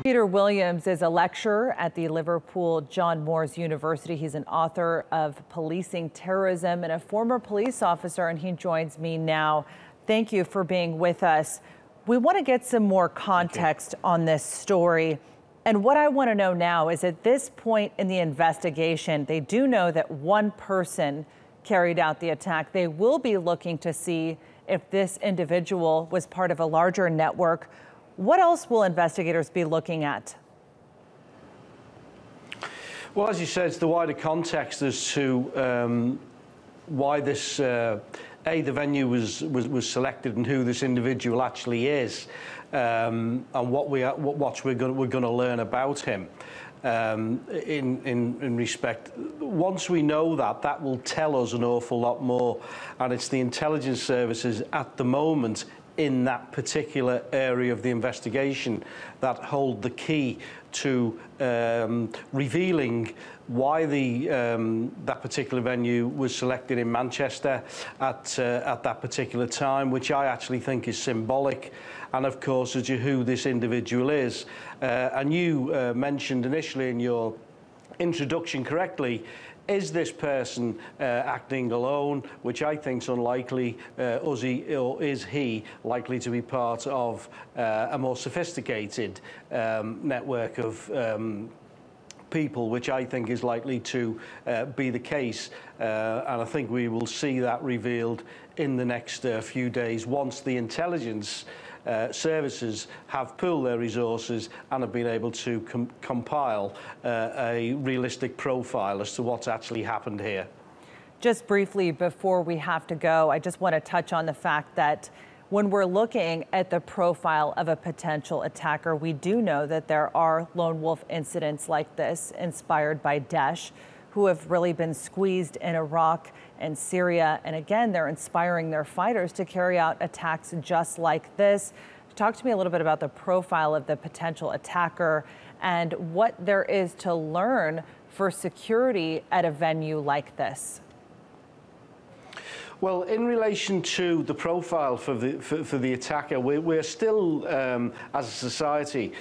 Peter Williams is a lecturer at the Liverpool John Moores University. He's an author of Policing Terrorism and a former police officer, and he joins me now. Thank you for being with us. We want to get some more context on this story. And what I want to know now is, at this point in the investigation, they do know that one person carried out the attack. They will be looking to see if this individual was part of a larger network. What else will investigators be looking at? Well, as you said, it's the wider context as to why this, the venue was selected and who this individual actually is, and what we're going to learn about him. In respect, once we know that, that will tell us an awful lot more, and it's the intelligence services at the moment in that particular area of the investigation that hold the key to revealing why that particular venue was selected in Manchester at that particular time, which I actually think is symbolic, and of course as to who this individual is. And you mentioned initially in your introduction correctly, is this person acting alone, which I think is unlikely, or is he likely to be part of a more sophisticated network of people, which I think is likely to be the case, and I think we will see that revealed in the next few days once the intelligence services have pooled their resources and have been able to compile a realistic profile as to what's actually happened here. Just briefly before we have to go, I just want to touch on the fact that when we're looking at the profile of a potential attacker, we do know that there are lone wolf incidents like this inspired by Daesh, who have really been squeezed in Iraq and Syria. And again, they're inspiring their fighters to carry out attacks just like this. Talk to me a little bit about the profile of the potential attacker and what there is to learn for security at a venue like this. Well, in relation to the profile for the attacker, we're still, as a society,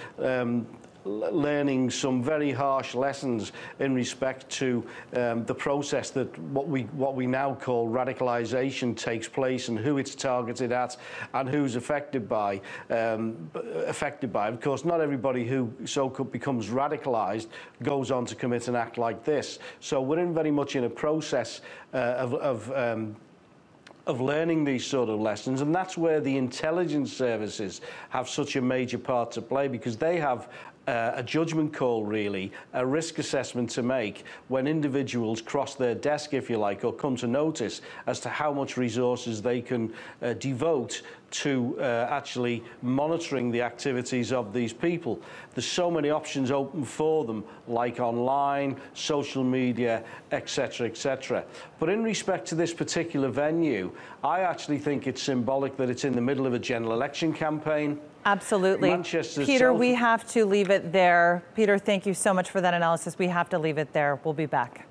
learning some very harsh lessons in respect to the process that what we now call radicalization takes place, and who it's targeted at and who's affected by. Of course, not everybody who becomes radicalized goes on to commit an act like this. So we're very much in a process of learning these sort of lessons, and that's where the intelligence services have such a major part to play, because they have a judgment call, really, a risk assessment to make when individuals cross their desk, if you like, or come to notice as to how much resources they can devote to actually monitoring the activities of these people. There's so many options open for them, like online, social media, etc., etc. But in respect to this particular venue, I actually think it's symbolic that it's in the middle of a general election campaign. Absolutely. Peter, we have to leave it there. Peter, thank you so much for that analysis. We have to leave it there. We'll be back.